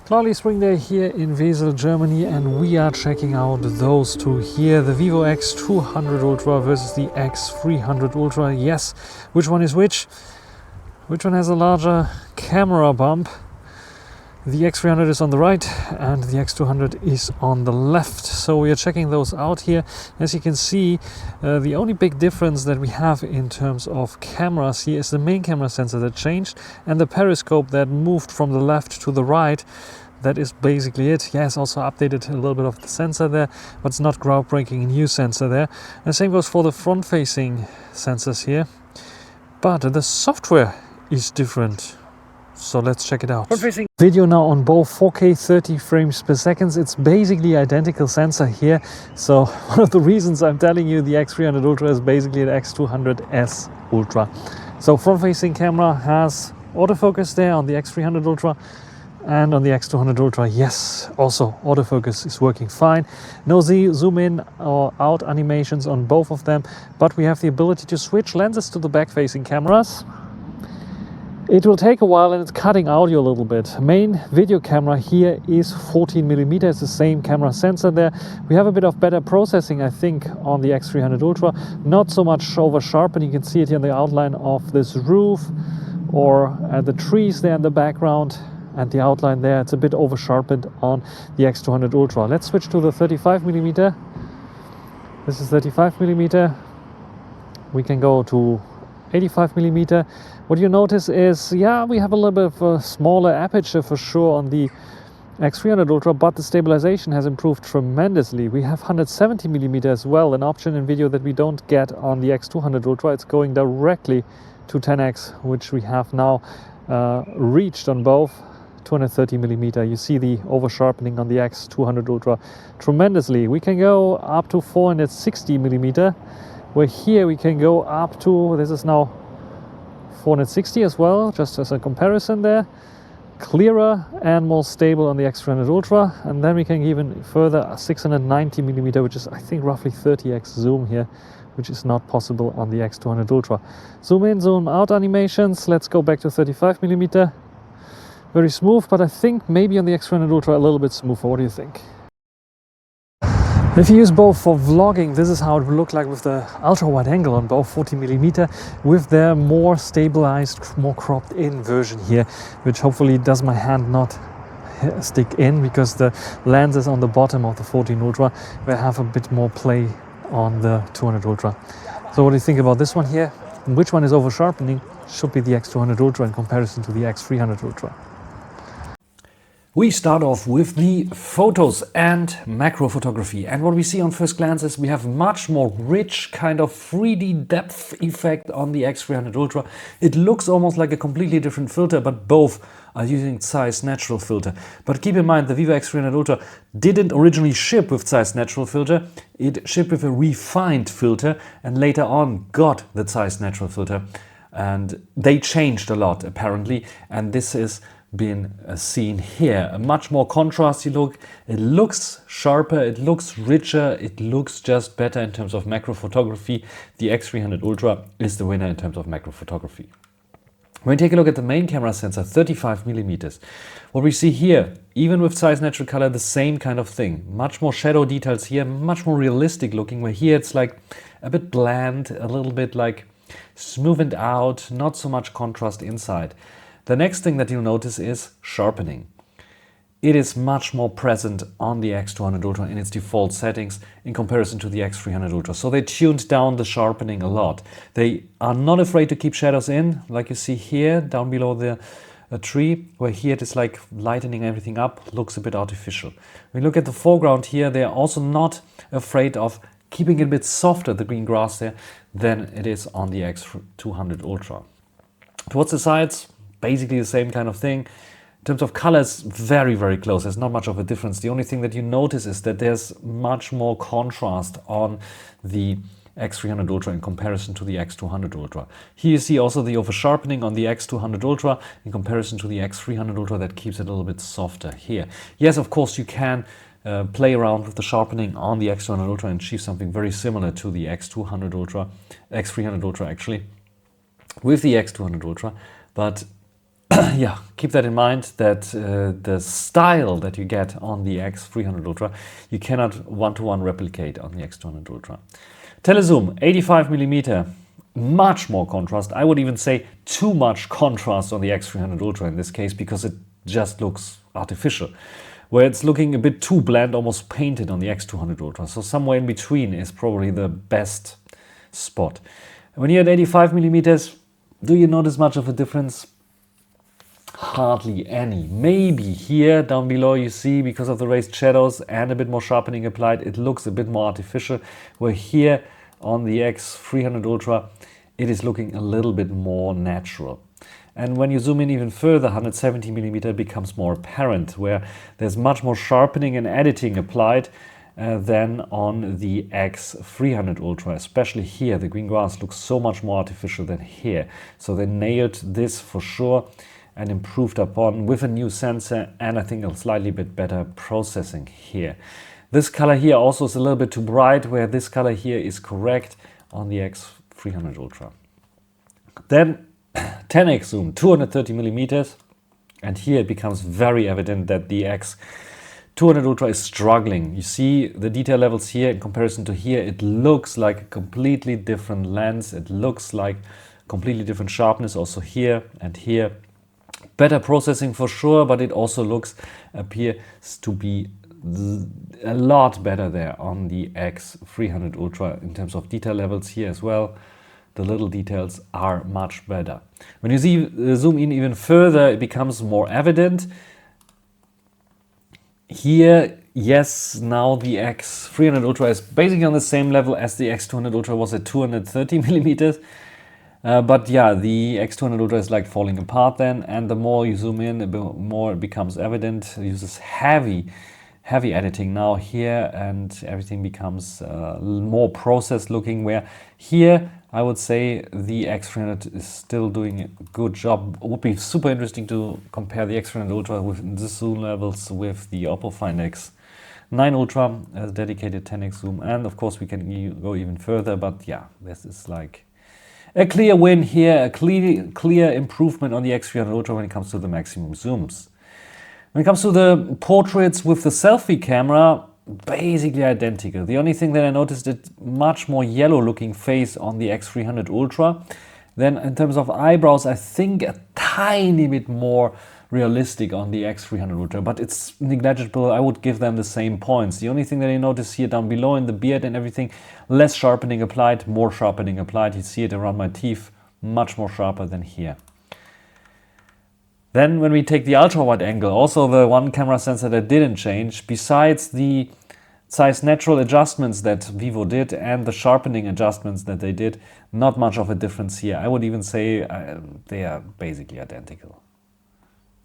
Cloudy spring day here in Wesel, Germany, and we are checking out those two here, the Vivo X200 Ultra versus the X300 Ultra. Yes, which one is which? Which one has a larger camera bump? The X300 is on the right and the X200 is on the left. So we are checking those out here. As you can see, the only big difference that we have in terms of cameras here is the main camera sensor that changed and the periscope that moved from the left to the right. That is basically it. Yes, also updated a little bit of the sensor there, but it's not groundbreaking new sensor there. And the same goes for the front-facing sensors here. But the software is different. So let's check it out. Video now on both 4K 30 frames per second. It's basically identical sensor here. So one of the reasons I'm telling you the X300 Ultra is basically the X200S Ultra. So front-facing camera has autofocus there on the X300 Ultra. And on the X200 Ultra, yes, also autofocus is working fine. No zoom in or out animations on both of them, but we have the ability to switch lenses to the back-facing cameras. It will take a while and it's cutting audio a little bit. Main video camera here is 14mm, it's the same camera sensor there. We have a bit of better processing, I think, on the X300 Ultra. Not so much over-sharpening, you can see it here in the outline of this roof or the trees there in the background. And the outline there, it's a bit over-sharpened on the X200 Ultra. Let's switch to the 35mm. This is 35mm. We can go to 85mm. What you notice is, yeah, we have a little bit of a smaller aperture for sure on the X300 Ultra, but the stabilization has improved tremendously. We have 170mm as well, an option in video that we don't get on the X200 Ultra. It's going directly to 10x, which we have now reached on both. 230mm. You see the over-sharpening on the X200 Ultra tremendously. We can go up to 460mm, where here we can go up to, this is now 460 as well, just as a comparison there. Clearer and more stable on the X300 Ultra, and then we can even further 690mm, which is I think roughly 30x zoom here, which is not possible on the X200 Ultra. Zoom in, zoom out animations. Let's go back to 35mm. Very smooth, but I think maybe on the X300 Ultra a little bit smoother. What do you think? If you use both for vlogging, this is how it will look like with the ultra wide angle on both 40mm with their more stabilized, more cropped in version here, which hopefully does my hand not stick in, because the lenses on the bottom of the 14 Ultra will have a bit more play on the 200 Ultra. So what do you think about this one here? Which one is over sharpening? Should be the X200 Ultra in comparison to the X300 Ultra. We start off with the photos and macro photography, and what we see on first glance is we have much more rich kind of 3D depth effect on the X300 Ultra. It looks almost like a completely different filter, but both are using Zeiss natural filter. But keep in mind, the Vivo X300 Ultra didn't originally ship with Zeiss natural filter. It shipped with a refined filter and later on got the Zeiss natural filter, and they changed a lot apparently, and this is been seen here. A much more contrasty look. It looks sharper, it looks richer, it looks just better in terms of macro photography. The X300 Ultra is the winner in terms of macro photography. When we take a look at the main camera sensor, 35mm, what we see here, even with Zeiss natural color, the same kind of thing. Much more shadow details here, much more realistic looking, where here it's like a bit bland, a little bit like smoothened out, not so much contrast inside. The next thing that you'll notice is sharpening. It is much more present on the X200 Ultra in its default settings in comparison to the X300 Ultra. So they tuned down the sharpening a lot. They are not afraid to keep shadows in, like you see here down below the tree, where here it is like lightening everything up, looks a bit artificial. When you look at the foreground here, they are also not afraid of keeping it a bit softer, the green grass there, than it is on the X200 Ultra. Towards the sides, basically the same kind of thing. In terms of colors, very, very close. There's not much of a difference. The only thing that you notice is that there's much more contrast on the X300 Ultra in comparison to the X200 Ultra. Here you see also the over-sharpening on the X200 Ultra in comparison to the X300 Ultra, that keeps it a little bit softer here. Yes, of course, you can play around with the sharpening on the X200 Ultra and achieve something very similar to the X200 Ultra, X300 Ultra actually, with the X200 Ultra, but yeah, keep that in mind, that the style that you get on the X300 Ultra, you cannot one-to-one replicate on the X200 Ultra. Telezoom, 85mm, much more contrast. I would even say too much contrast on the X300 Ultra in this case, because it just looks artificial. Where it's looking a bit too bland, almost painted on the X200 Ultra. So somewhere in between is probably the best spot. When you're at 85mm, do you notice much of a difference? Hardly any. Maybe here down below you see, because of the raised shadows and a bit more sharpening applied, it looks a bit more artificial. Where here on the X300 Ultra, it is looking a little bit more natural. And when you zoom in even further, 170mm becomes more apparent, where there's much more sharpening and editing applied than on the X300 Ultra. Especially here, the green grass looks so much more artificial than here. So they nailed this for sure and improved upon with a new sensor and I think a slightly bit better processing here. This color here also is a little bit too bright, where this color here is correct on the X300 Ultra. Then 10x zoom, 230mm, and here it becomes very evident that the X200 Ultra is struggling. You see the detail levels here in comparison to here, it looks like a completely different lens, it looks like completely different sharpness also here and here. Better processing for sure, but it also appears to be a lot better there on the X300 Ultra in terms of detail levels here as well. The little details are much better. When you zoom in even further, it becomes more evident. Here, yes, now the X300 Ultra is basically on the same level as the X200 Ultra was at 230mm. But yeah, the X200 Ultra is like falling apart then, and the more you zoom in, the more it becomes evident. It uses heavy editing now here, and everything becomes more processed looking, where here I would say the X300 is still doing a good job. It would be super interesting to compare the X300 Ultra with the zoom levels with the Oppo Find X9 Ultra as dedicated 10x zoom, and of course we can go even further, but yeah, this is like a clear win here, a clear improvement on the X300 Ultra when it comes to the maximum zooms. When it comes to the portraits with the selfie camera, basically identical. The only thing that I noticed is much more yellow looking face on the X300 Ultra. Then in terms of eyebrows, I think a tiny bit more realistic on the X300 Ultra, but it's negligible. I would give them the same points. The only thing that I notice here down below in the beard and everything, less sharpening applied, more sharpening applied. You see it around my teeth, much more sharper than here. Then when we take the ultra wide angle, also the one camera sensor that didn't change, besides the size natural adjustments that Vivo did and the sharpening adjustments that they did, not much of a difference here. I would even say they are basically identical.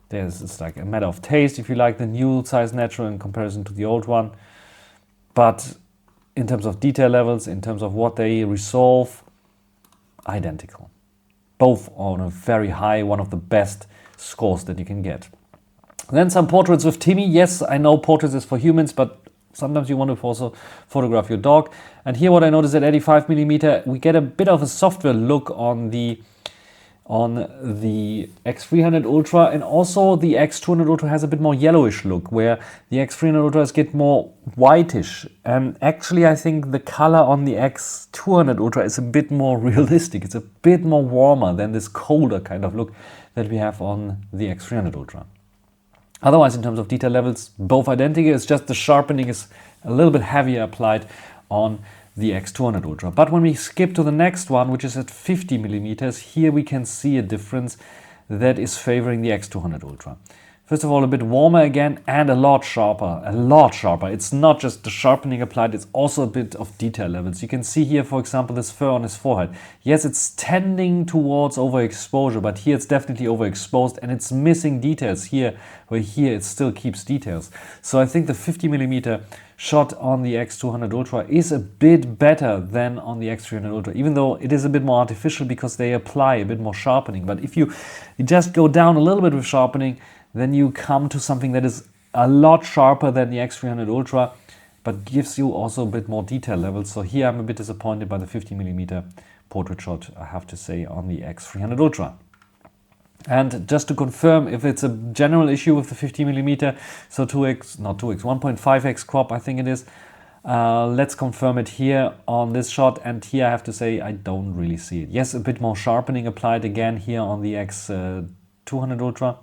It's like a matter of taste if you like the new size natural in comparison to the old one. But in terms of detail levels, in terms of what they resolve, identical. Both on a very high, one of the best scores that you can get. Then some portraits with Timmy. Yes, I know portraits is for humans, but sometimes you want to also photograph your dog. And here what I noticed at 85mm, we get a bit of a softer look on the X300 Ultra, and also the X200 Ultra has a bit more yellowish look, where the X300 Ultras get more whitish. And actually I think the color on the X200 Ultra is a bit more realistic. It's a bit more warmer than this colder kind of look that we have on the X300 Ultra. Otherwise, in terms of detail levels, both identical. It's just the sharpening is a little bit heavier applied on the X200 Ultra. But when we skip to the next one, which is at 50mm, here we can see a difference that is favoring the X200 Ultra. First of all, a bit warmer again and a lot sharper, It's not just the sharpening applied, it's also a bit of detail levels. You can see here, for example, this fur on his forehead. Yes, it's tending towards overexposure, but here it's definitely overexposed and it's missing details here, where here it still keeps details. So I think the 50mm shot on the X200 Ultra is a bit better than on the X300 Ultra, even though it is a bit more artificial because they apply a bit more sharpening. But if you just go down a little bit with sharpening, then you come to something that is a lot sharper than the X300 Ultra, but gives you also a bit more detail levels. So here I'm a bit disappointed by the 50mm portrait shot, I have to say, on the X300 Ultra. And just to confirm if it's a general issue with the 50mm, so 1.5x crop I think it is. Let's confirm it here on this shot, and here I have to say I don't really see it. Yes, a bit more sharpening applied again here on the X200 Ultra,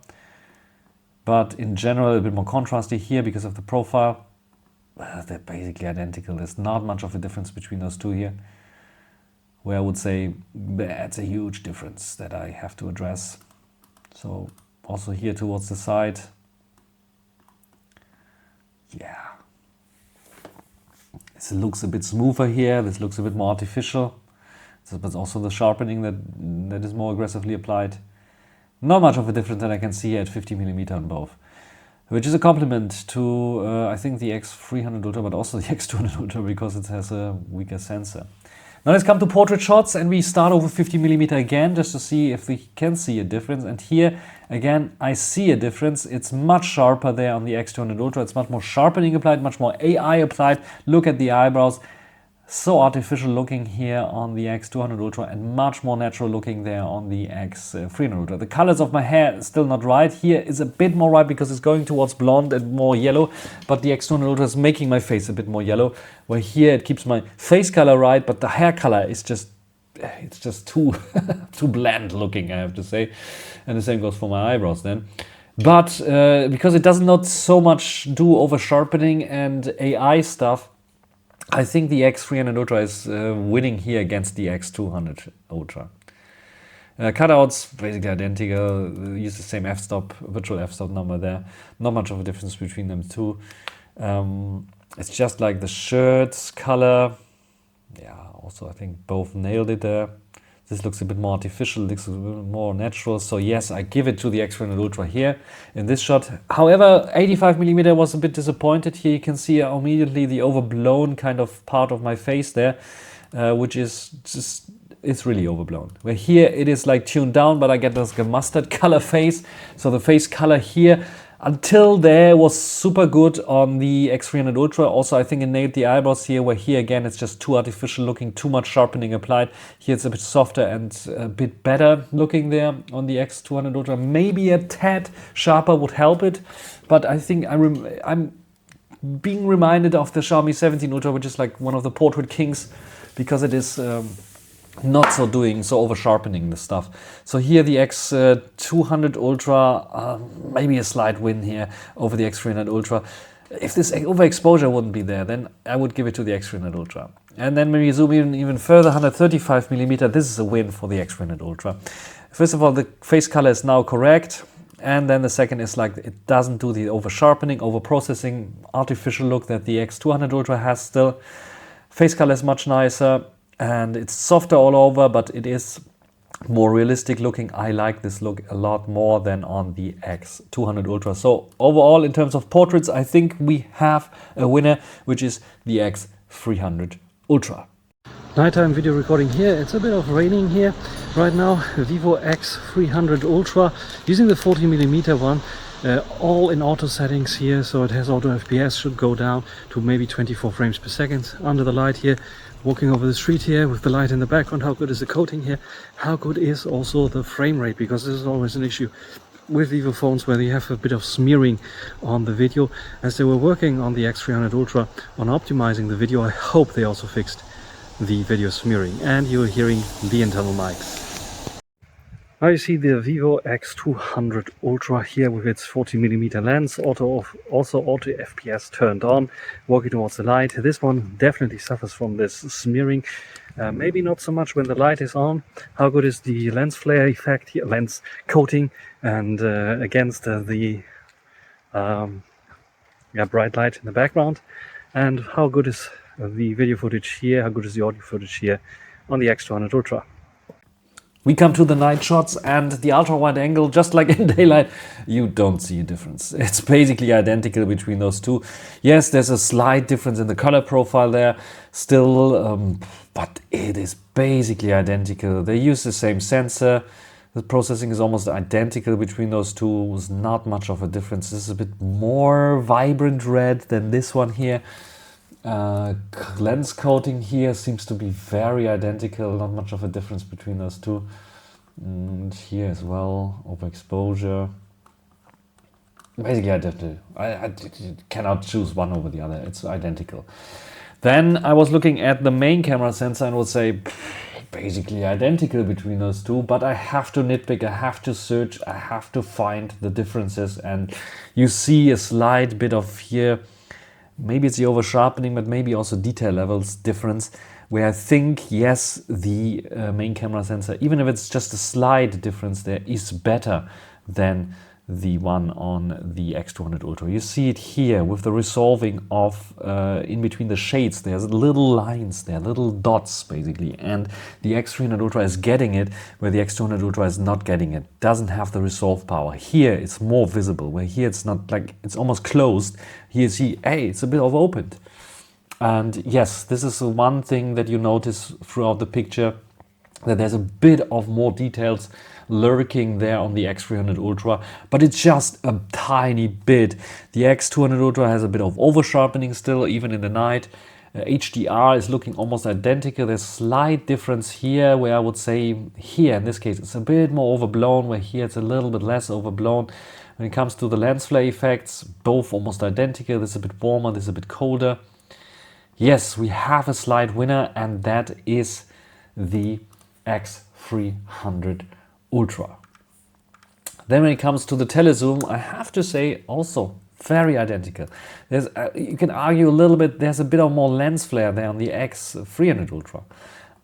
but in general a bit more contrasty here because of the profile. They're basically identical. There's not much of a difference between those two here, where I would say that's a huge difference that I have to address. So also here towards the side, yeah, this looks a bit smoother here, this looks a bit more artificial. So, but also the sharpening that is more aggressively applied. Not much of a difference that I can see at 50mm on both, which is a compliment to I think the X300 Ultra, but also the X200 Ultra, because it has a weaker sensor. Now let's come to portrait shots, and we start over 50mm again just to see if we can see a difference. And here again I see a difference. It's much sharper there on the X200 Ultra. It's much more sharpening applied, much more AI applied. Look at the eyebrows. So artificial looking here on the X200 Ultra, and much more natural looking there on the X300 Ultra. The colors of my hair still not right. Here is a bit more right because it's going towards blonde and more yellow, but the X200 Ultra is making my face a bit more yellow, where here it keeps my face color right, but the hair color is just, it's just too too bland looking, I have to say. And the same goes for my eyebrows then. But because it does not so much do over sharpening and AI stuff, I think the X300 Ultra is winning here against the X200 Ultra. Cutouts basically identical, use the same f-stop, virtual f-stop number there. Not much of a difference between them two. It's just like the shirts color. Yeah, also I think both nailed it there. This looks a bit more artificial, looks a bit more natural. So yes, I give it to the X300 Ultra here in this shot. However, 85mm was a bit disappointed. Here you can see immediately the overblown kind of part of my face there, which is just, it's really overblown. Where here it is like tuned down, but I get like a mustard color face. So the face color here, until there, was super good on the X300 Ultra. Also, I think it nailed the eyebrows here, where here again it's just too artificial looking, too much sharpening applied. Here it's a bit softer and a bit better looking there on the X200 Ultra. Maybe a tad sharper would help it, but I think I'm being reminded of the Xiaomi 17 Ultra, which is like one of the portrait kings, because it is not so doing, so over sharpening the stuff. So here the X200 Ultra, maybe a slight win here over the X300 Ultra. If this overexposure wouldn't be there, then I would give it to the X300 Ultra. And then when we zoom in even further, 135mm, this is a win for the X300 Ultra. First of all, the face color is now correct. And then the second is like it doesn't do the over sharpening, over processing, artificial look that the X200 Ultra has still. Face color is much nicer. And it's softer all over, but it is more realistic looking. I like this look a lot more than on the X200 Ultra. So overall, in terms of portraits, I think we have a winner, which is the X300 Ultra. Nighttime video recording here. It's a bit of raining here right now. Vivo X300 Ultra using the 40mm one. All in auto settings here, so it has auto FPS, should go down to maybe 24 frames per second. Under the light here, walking over the street here with the light in the background. How good is the coating here? How good is also the frame rate? Because this is always an issue with Vivo phones where you have a bit of smearing on the video. As they were working on the X300 Ultra on optimizing the video, I hope they also fixed the video smearing. And you're hearing the internal mics. Now you see the Vivo X200 Ultra here with its 40mm lens, also auto FPS turned on, walking towards the light. This one definitely suffers from this smearing, maybe not so much when the light is on. How good is the lens flare effect here, lens coating, and against the bright light in the background? And how good is the video footage here, how good is the audio footage here on the X200 Ultra? We come to the night shots, and the ultra wide angle, just like in daylight, you don't see a difference. It's basically identical between those two. Yes, there's a slight difference in the color profile there still, but it is basically identical. They use the same sensor. The processing is almost identical between those two. There's not much of a difference. This is a bit more vibrant red than this one here. Lens coating here seems to be very identical, not much of a difference between those two. And here as well, overexposure. Basically, I cannot choose one over the other. It's identical. Then I was looking at the main camera sensor and would say basically identical between those two, but I have to nitpick, I have to search, I have to find the differences, and you see a slight bit of here, maybe it's the over sharpening, but maybe also detail levels difference, where I think, yes, the main camera sensor, even if it's just a slight difference there, is better than the one on the X200 Ultra. You see it here with the resolving of in between the shades. There's little lines there, little dots basically, and the X300 Ultra is getting it where the X200 Ultra is not getting it. Doesn't have the resolve power. Here it's more visible, where here it's not, like, it's almost closed. Here you see, hey, it's a bit of opened. And yes, this is the one thing that you notice throughout the picture, that there's a bit of more details lurking there on the X300 Ultra, but it's just a tiny bit. The X200 Ultra has a bit of over sharpening still, even in the night. HDR is looking almost identical. There's a slight difference here, where I would say here in this case it's a bit more overblown, where here it's a little bit less overblown. When it comes to the lens flare effects, both almost identical. This is a bit warmer, this is a bit colder. Yes, we have a slight winner, and that is the X300 Ultra. Then when it comes to the telezoom, I have to say also very identical. There's you can argue a little bit, there's a bit of more lens flare there on the X300 Ultra.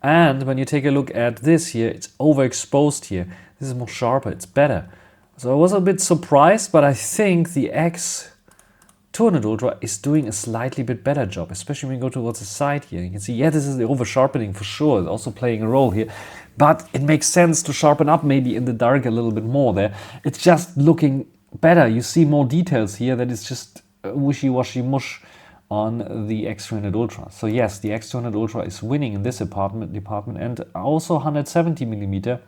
And when you take a look at this here, it's overexposed here. This is more sharper, it's better. So I was a bit surprised, but I think the X200 Ultra is doing a slightly bit better job, especially when you go towards the side here. You can see, yeah, this is the over sharpening for sure, it's also playing a role here. But it makes sense to sharpen up maybe in the dark a little bit more there. It's just looking better. You see more details here that is just wishy-washy mush on the X300 Ultra. So yes, the X200 Ultra is winning in this department, and also 170mm.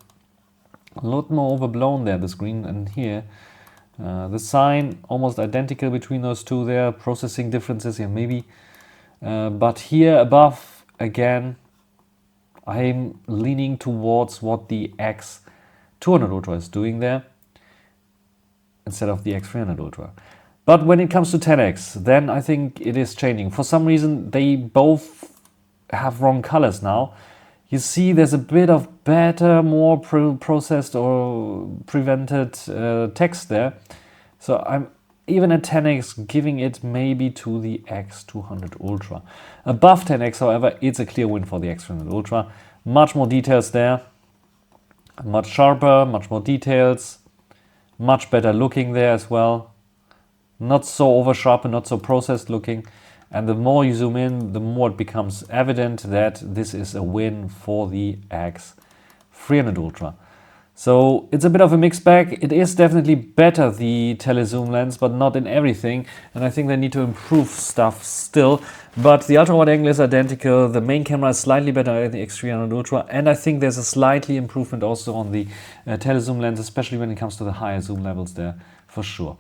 A lot more overblown there, the screen, and here. The sign almost identical between those two there. Processing differences here maybe. But here above, again, I'm leaning towards what the X200 Ultra is doing there instead of the X300 Ultra. But when it comes to 10x, then I think it is changing. For some reason, they both have wrong colors now. You see there's a bit of better, more processed or prevented text there. So I'm even at 10x giving it maybe to the X200 Ultra. Above 10x, however, it's a clear win for the X300 Ultra. Much more details there, much sharper, much more details, much better looking there as well. Not so over sharpened, not so processed looking. And the more you zoom in, the more it becomes evident that this is a win for the X300 Ultra. So it's a bit of a mixed bag. It is definitely better, the telezoom lens, but not in everything. And I think they need to improve stuff still. But the ultra wide angle is identical. The main camera is slightly better in the X300 Ultra. And I think there's a slightly improvement also on the telezoom lens, especially when it comes to the higher zoom levels there, for sure.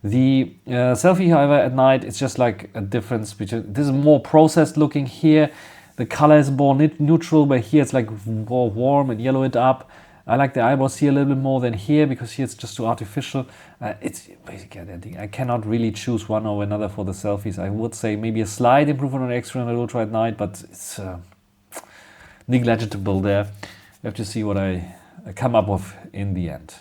The selfie, however, at night, it's just like a difference between, this is more processed looking here. The color is more neutral, where here it's like more warm and yellow it up. I like the eyebrows here a little bit more than here, because here it's just too artificial. It's basically identical. I cannot really choose one over another for the selfies. I would say maybe a slight improvement on the X300 Ultra at night, but it's negligible there. You have to see what I come up with in the end.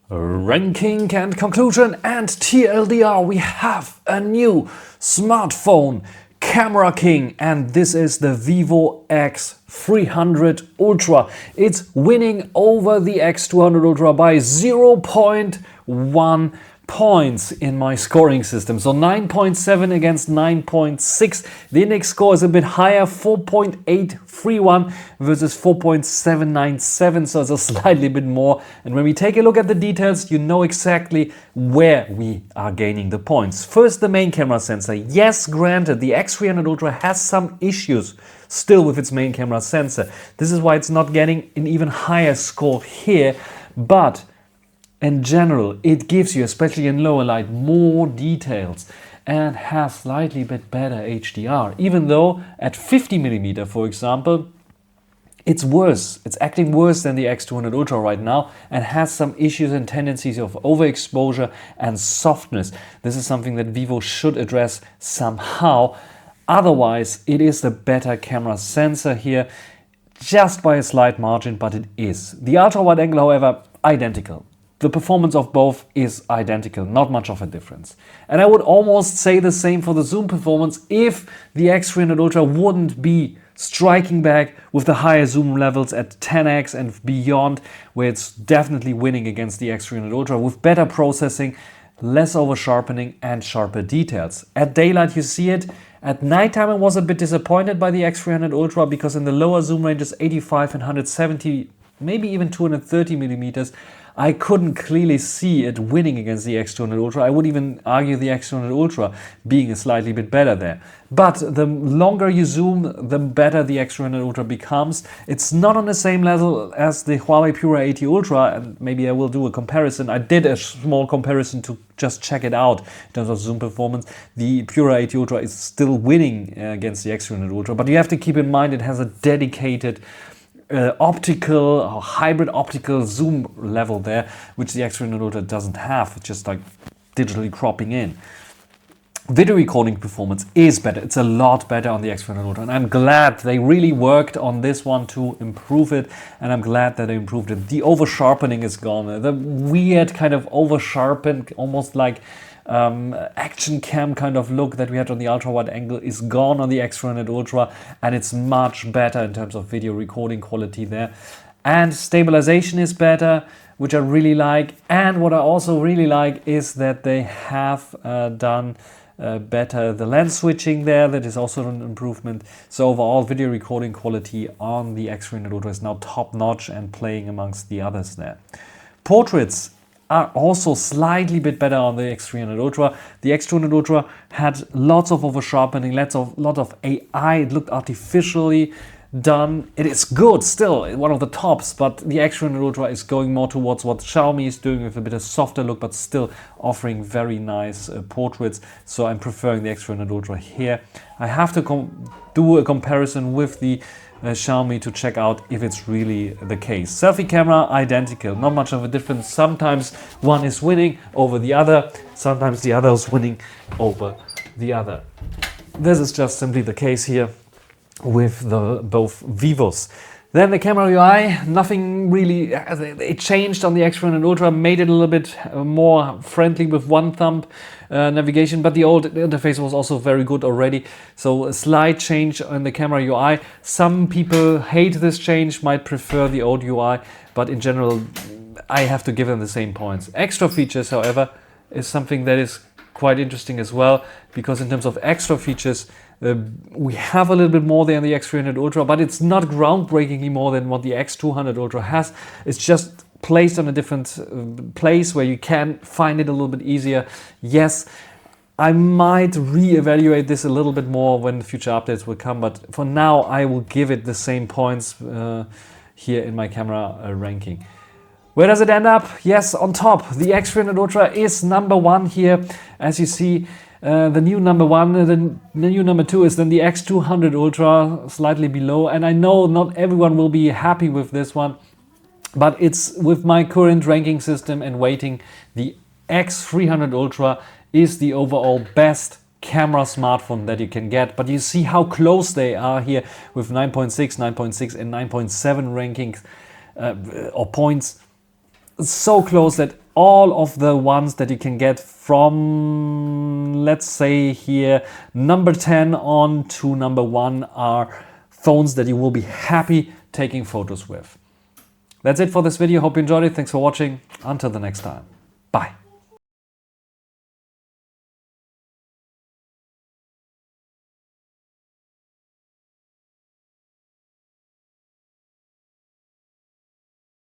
Ranking and conclusion and TLDR, we have a new smartphone camera king, and this is the Vivo X300 Ultra. It's winning over the X200 Ultra by 0.1 points in my scoring system. So 9.7 against 9.6. The index score is a bit higher, 4.831 versus 4.797, so it's a slightly bit more. And when we take a look at the details, you know exactly where we are gaining the points. First, the main camera sensor. Yes, granted, the X300 Ultra has some issues still with its main camera sensor. This is why it's not getting an even higher score here, but in general, it gives you, especially in lower light, more details and has slightly bit better HDR. Even though at 50mm, for example, it's worse. It's acting worse than the X200 Ultra right now and has some issues and tendencies of overexposure and softness. This is something that Vivo should address somehow. Otherwise, it is the better camera sensor here, just by a slight margin, but it is. The ultra wide angle, however, identical. The performance of both is identical, not much of a difference. And I would almost say the same for the zoom performance if the X300 Ultra wouldn't be striking back with the higher zoom levels at 10x and beyond, where it's definitely winning against the X300 Ultra with better processing, less over-sharpening and sharper details. At daylight you see it. At nighttime I was a bit disappointed by the X300 Ultra because in the lower zoom ranges 85 and 170, maybe even 230 millimeters, I couldn't clearly see it winning against the X200 Ultra. I would even argue the X200 Ultra being a slightly bit better there. But the longer you zoom, the better the X300 Ultra becomes. It's not on the same level as the Huawei P80 Ultra, and maybe I will do a comparison. I did a small comparison to just check it out in terms of zoom performance. The P80 Ultra is still winning against the X300 Ultra, but you have to keep in mind it has a dedicated optical or hybrid optical zoom level there, which the X300 Ultra doesn't have. It's just like digitally cropping in. Video recording performance is better. It's a lot better on the X300 Ultra, and I'm glad they really worked on this one to improve it, and I'm glad that they improved it. The over-sharpening is gone. The weird kind of over-sharpened, almost like action cam kind of look that we had on the ultra wide angle is gone on the X300 Ultra, and it's much better in terms of video recording quality there. And stabilization is better, which I really like. And what I also really like is that they have done better the lens switching there. That is also an improvement. So overall video recording quality on the X300 Ultra is now top notch and playing amongst the others there. Portraits are also slightly bit better on the X300 Ultra. The X200 Ultra had lots of over-sharpening, lot of AI. It looked artificially done. It is good still, one of the tops, but the X300 Ultra is going more towards what Xiaomi is doing with a bit of softer look, but still offering very nice portraits. So I'm preferring the X300 Ultra here. I have to do a comparison with the Xiaomi to check out if it's really the case. Selfie camera, identical, not much of a difference. Sometimes one is winning over the other, sometimes the other is winning over the other. This is just simply the case here with both Vivos. Then the camera UI, nothing really, it changed on the X300 Ultra, made it a little bit more friendly with one thumb navigation, but the old interface was also very good already. So a slight change on the camera UI. Some people hate this change, might prefer the old UI, but in general, I have to give them the same points. Extra features, however, is something that is quite interesting as well, because in terms of extra features, we have a little bit more there in the X300 Ultra, but it's not groundbreakingly more than what the X200 Ultra has. It's just placed on a different place where you can find it a little bit easier. Yes, I might re-evaluate this a little bit more when future updates will come, but for now I will give it the same points here in my camera ranking. Where does it end up? Yes, on top. The X300 Ultra is number one here. As you see, the new number one, the new number two is then the X200 Ultra, slightly below. And I know not everyone will be happy with this one, but it's with my current ranking system and weighting, the X300 Ultra is the overall best camera smartphone that you can get. But you see how close they are here with 9.6, 9.6 and 9.7 rankings or points. So close that all of the ones that you can get from, let's say here, number 10 on to number 1 are phones that you will be happy taking photos with. That's it for this video. Hope you enjoyed it. Thanks for watching. Until the next time. Bye.